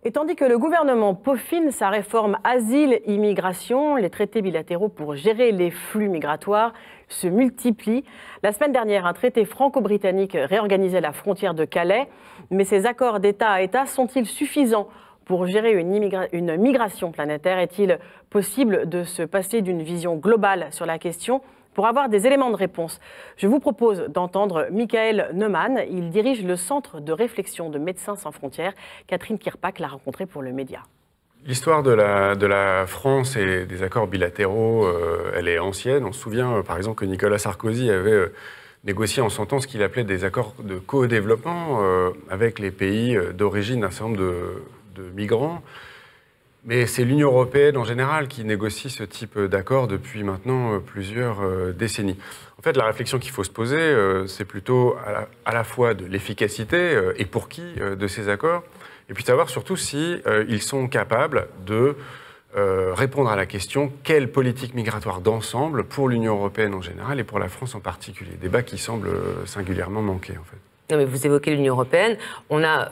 Et tandis que le gouvernement peaufine sa réforme asile-immigration, les traités bilatéraux pour gérer les flux migratoires se multiplient. La semaine dernière, un traité franco-britannique réorganisait la frontière de Calais. Mais ces accords d'État à État sont-ils suffisants pour gérer une migration planétaire? Est-il possible de se passer d'une vision globale sur la question? Pour avoir des éléments de réponse, je vous propose d'entendre Michael Neumann. Il dirige le centre de réflexion de Médecins sans frontières. Catherine Kirpak l'a rencontré pour le Média. L'histoire de la France et des accords bilatéraux, elle est ancienne. On se souvient, par exemple, que Nicolas Sarkozy avait négocié en son temps ce qu'il appelait des accords de co-développement avec les pays d'origine d'un certain nombre de migrants. Mais c'est l'Union européenne en général qui négocie ce type d'accord depuis maintenant plusieurs décennies. En fait, la réflexion qu'il faut se poser, c'est plutôt à la fois de l'efficacité et pour qui de ces accords, et puis savoir surtout si ils sont capables de répondre à la question quelle politique migratoire d'ensemble pour l'Union européenne en général et pour la France en particulier. Débat qui semble singulièrement manquer en fait. Non, mais vous évoquez l'Union européenne.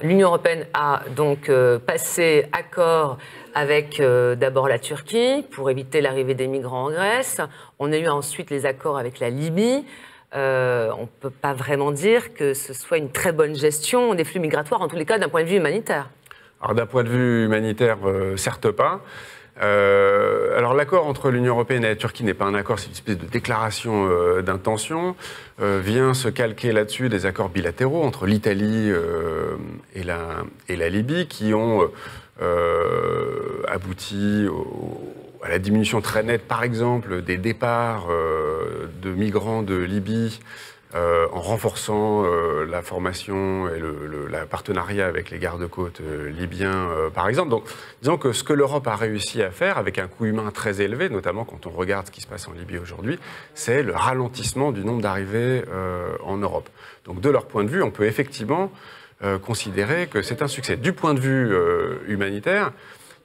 L'Union européenne a donc passé accord avec d'abord la Turquie pour éviter l'arrivée des migrants en Grèce. On a eu ensuite les accords avec la Libye. On ne peut pas vraiment dire que ce soit une très bonne gestion des flux migratoires, en tous les cas d'un point de vue humanitaire. Alors d'un point de vue humanitaire, certes pas. Alors l'accord entre l'Union européenne et la Turquie n'est pas un accord, c'est une espèce de déclaration d'intention. Vient se calquer là-dessus des accords bilatéraux entre l'Italie et la Libye qui ont abouti à la diminution très nette, par exemple, des départs de migrants de Libye en renforçant la formation et la partenariat avec les gardes-côtes libyens, par exemple. Donc, disons que ce que l'Europe a réussi à faire, avec un coût humain très élevé, notamment quand on regarde ce qui se passe en Libye aujourd'hui, c'est le ralentissement du nombre d'arrivées en Europe. Donc, de leur point de vue, on peut effectivement considérer que c'est un succès. Du point de vue humanitaire,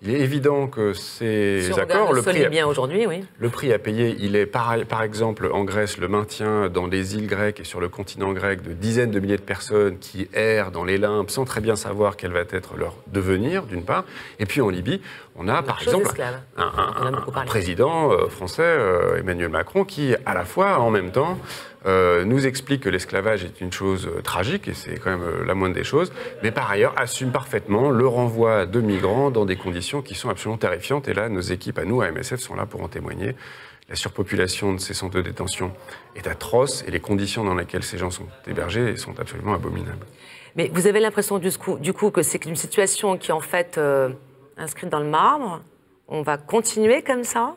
il est évident que ces accords, le prix à payer, il est par exemple en Grèce le maintien dans les îles grecques et sur le continent grec de dizaines de milliers de personnes qui errent dans les limbes sans très bien savoir quel va être leur devenir, d'une part. Et puis en Libye, on a par exemple un président français, Emmanuel Macron, qui à la fois, en même temps, nous explique que l'esclavage est une chose tragique, et c'est quand même la moindre des choses, mais par ailleurs assume parfaitement le renvoi de migrants dans des conditions qui sont absolument terrifiantes. Et là, nos équipes, à nous, à MSF, sont là pour en témoigner. La surpopulation de ces centres de détention est atroce, et les conditions dans lesquelles ces gens sont hébergés sont absolument abominables. Mais vous avez l'impression, du coup, que c'est une situation qui est en fait inscrite dans le marbre? On va continuer comme ça?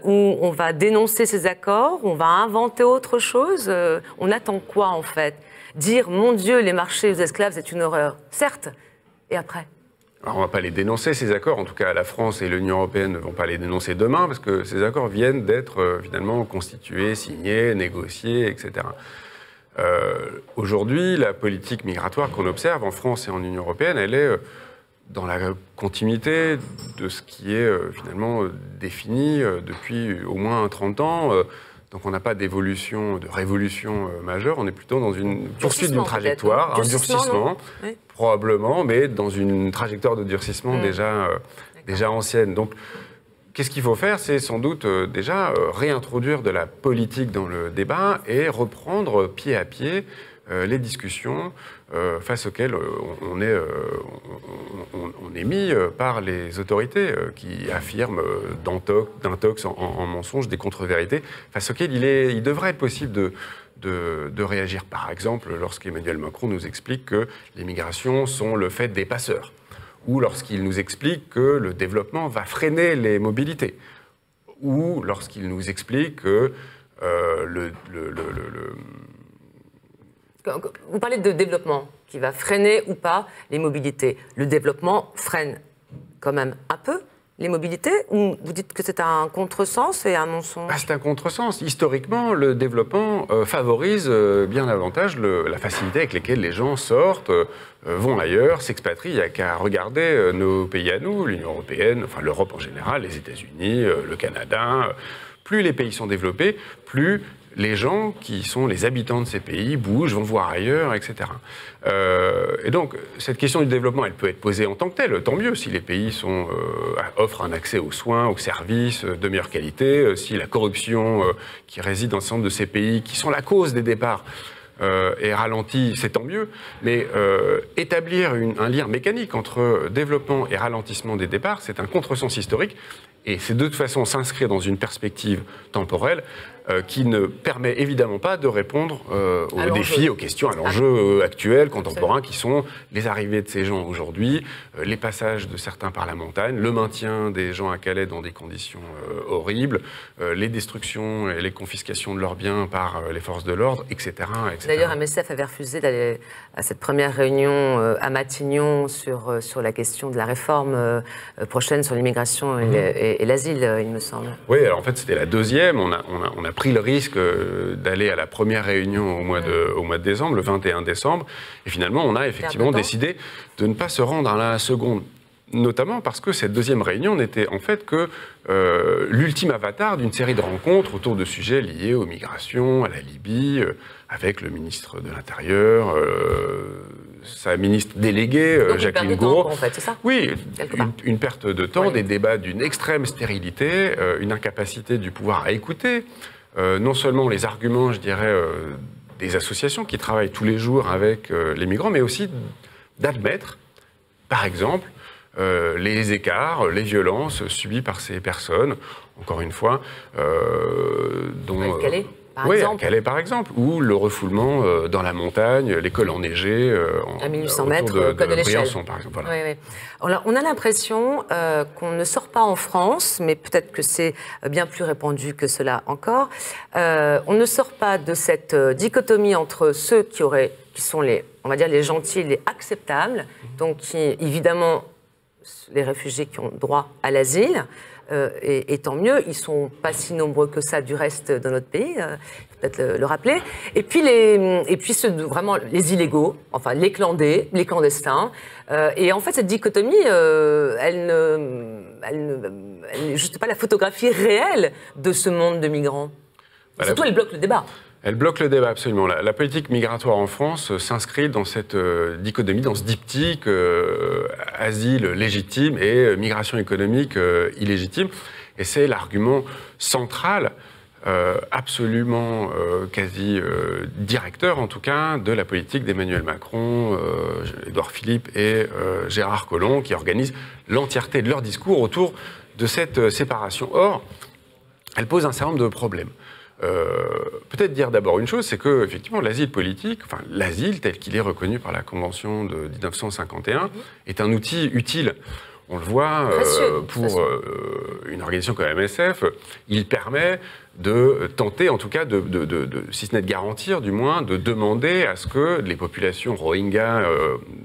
Où on va dénoncer ces accords, on va inventer autre chose. On attend quoi, en fait? Dire, mon Dieu, les marchés aux esclaves, c'est une horreur. Certes, et après? Alors, on ne va pas les dénoncer, ces accords. En tout cas, la France et l'Union européenne ne vont pas les dénoncer demain, parce que ces accords viennent d'être, finalement, constitués, signés, négociés, etc. Aujourd'hui, la politique migratoire qu'on observe en France et en Union européenne, elle est dans la continuité de ce qui est finalement défini depuis au moins 30 ans. Donc on n'a pas d'évolution, de révolution majeure, on est plutôt dans une poursuite d'une trajectoire, un durcissement, oui, probablement, mais dans une trajectoire de durcissement déjà ancienne. Donc qu'est-ce qu'il faut faire? C'est sans doute déjà réintroduire de la politique dans le débat et reprendre pied à pied les discussions face auxquelles on est mis par les autorités qui affirment d'intox en mensonges, des contre-vérités, face auxquelles il devrait être possible de réagir. Par exemple, lorsqu'Emmanuel Macron nous explique que les migrations sont le fait des passeurs, ou lorsqu'il nous explique que le développement va freiner les mobilités, ou lorsqu'il nous explique que Vous parlez de développement qui va freiner ou pas les mobilités. Le développement freine quand même un peu les mobilités, ou vous dites que c'est un contresens et un mensonge? C'est un contresens. Historiquement, le développement favorise bien davantage la facilité avec laquelle les gens sortent, vont ailleurs, s'expatrient. Il n'y a qu'à regarder nos pays à nous, l'Union européenne, enfin l'Europe en général, les États-Unis, le Canada. Plus les pays sont développés, plus les gens qui sont les habitants de ces pays bougent, vont voir ailleurs, etc. Et donc, cette question du développement, elle peut être posée en tant que telle. Tant mieux si les pays offrent un accès aux soins, aux services de meilleure qualité, si la corruption qui réside dans l'ensemble de ces pays, qui sont la cause des départs, est ralentie, c'est tant mieux. Mais établir un lien mécanique entre développement et ralentissement des départs, c'est un contresens historique. Et c'est de toute façon s'inscrire dans une perspective temporelle qui ne permet évidemment pas de répondre aux défis, aux questions, à l'enjeu actuel, contemporain, qui sont les arrivées de ces gens aujourd'hui, les passages de certains par la montagne, le maintien des gens à Calais dans des conditions horribles, les destructions et les confiscations de leurs biens par les forces de l'ordre, etc., etc. D'ailleurs, MSF avait refusé d'aller à cette première réunion à Matignon sur la question de la réforme prochaine sur l'immigration et l'asile, il me semble. Oui, alors en fait, c'était la deuxième. On a pris le risque d'aller à la première réunion au mois de décembre, le 21 décembre. Et finalement, on a effectivement décidé de ne pas se rendre à la seconde. Notamment parce que cette deuxième réunion n'était en fait que l'ultime avatar d'une série de rencontres autour de sujets liés aux migrations, à la Libye, avec le ministre de l'Intérieur, sa ministre déléguée, Jacqueline Gouraud. En fait, c'est ça ? Oui, une perte de temps, des débats d'une extrême stérilité, une incapacité du pouvoir à écouter, non seulement les arguments, je dirais, des associations qui travaillent tous les jours avec les migrants, mais aussi d'admettre, par exemple, les écarts, les violences subies par ces personnes, encore une fois, dont... à Calais, par exemple, ou le refoulement dans la montagne, l'école enneigée, à 1800 mètres, Col de l'Échelle, par exemple. Voilà. Oui. Alors, on a l'impression qu'on ne sort pas en France, mais peut-être que c'est bien plus répandu que cela encore. On ne sort pas de cette dichotomie entre ceux qui sont les, on va dire, les gentils, les acceptables, donc qui, évidemment, les réfugiés qui ont droit à l'asile, et tant mieux, ils ne sont pas si nombreux que ça du reste de notre pays, peut-être le rappeler. Et puis, vraiment les illégaux, enfin les clandestins. Et en fait, cette dichotomie, elle n'est juste pas la photographie réelle de ce monde de migrants. Surtout, elle bloque le débat. Elle bloque le débat, absolument. La politique migratoire en France s'inscrit dans cette dichotomie, dans ce diptyque asile légitime et migration économique illégitime. Et c'est l'argument central, absolument quasi directeur, en tout cas, de la politique d'Emmanuel Macron, Édouard Philippe et Gérard Collomb, qui organisent l'entièreté de leur discours autour de cette séparation. Or, elle pose un certain nombre de problèmes. Peut-être dire d'abord une chose, c'est que effectivement l'asile politique, enfin l'asile tel qu'il est reconnu par la Convention de 1951, est un outil utile. On le voit pour une organisation comme MSF, il permet de tenter, en tout cas, si ce n'est de garantir, du moins, de demander à ce que les populations rohingyas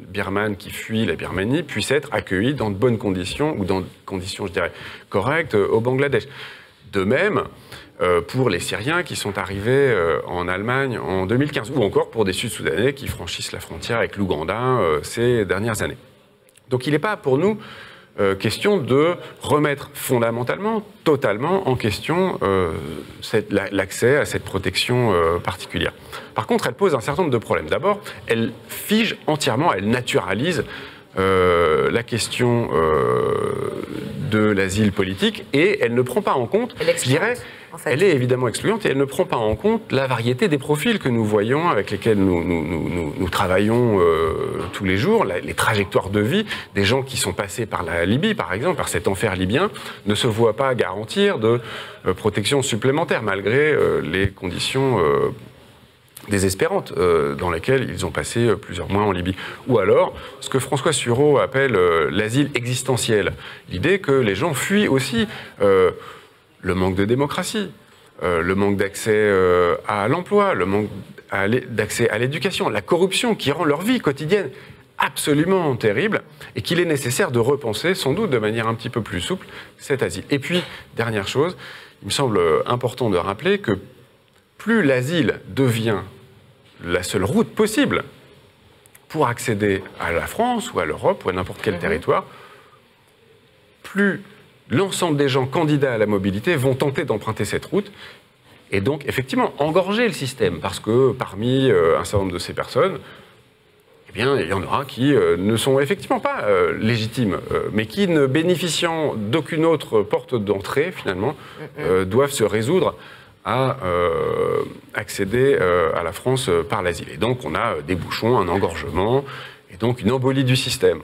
birmanes qui fuient la Birmanie puissent être accueillies dans de bonnes conditions, ou dans des conditions, je dirais, correctes, au Bangladesh. De même, pour les Syriens qui sont arrivés en Allemagne en 2015, ou encore pour des Sud-Soudanais qui franchissent la frontière avec l'Ouganda ces dernières années. Donc il n'est pas pour nous question de remettre fondamentalement, totalement en question l'accès à cette protection particulière. Par contre, elle pose un certain nombre de problèmes. D'abord, elle fige entièrement, elle naturalise la question de l'asile politique, et elle ne prend pas en compte, je dirais, elle est évidemment excluante, et elle ne prend pas en compte la variété des profils que nous voyons, avec lesquels nous travaillons tous les jours, les trajectoires de vie des gens qui sont passés par la Libye, par exemple, par cet enfer libyen, ne se voient pas garantir de protection supplémentaire, malgré les conditions désespérantes dans lesquelles ils ont passé plusieurs mois en Libye. Ou alors, ce que François Sureau appelle l'asile existentiel. L'idée que les gens fuient aussi le manque de démocratie, le manque d'accès à l'emploi, le manque d'accès à l'éducation, la corruption qui rend leur vie quotidienne absolument terrible, et qu'il est nécessaire de repenser, sans doute de manière un petit peu plus souple, cet asile. Et puis, dernière chose, il me semble important de rappeler que plus l'asile devient la seule route possible pour accéder à la France ou à l'Europe ou à n'importe quel territoire, plus l'ensemble des gens candidats à la mobilité vont tenter d'emprunter cette route, et donc effectivement engorger le système, parce que parmi un certain nombre de ces personnes, eh bien, il y en aura qui ne sont effectivement pas légitimes, mais qui, ne bénéficiant d'aucune autre porte d'entrée, finalement, doivent se résoudre à accéder à la France par l'asile. Et donc, on a des bouchons, un engorgement, et donc une embolie du système.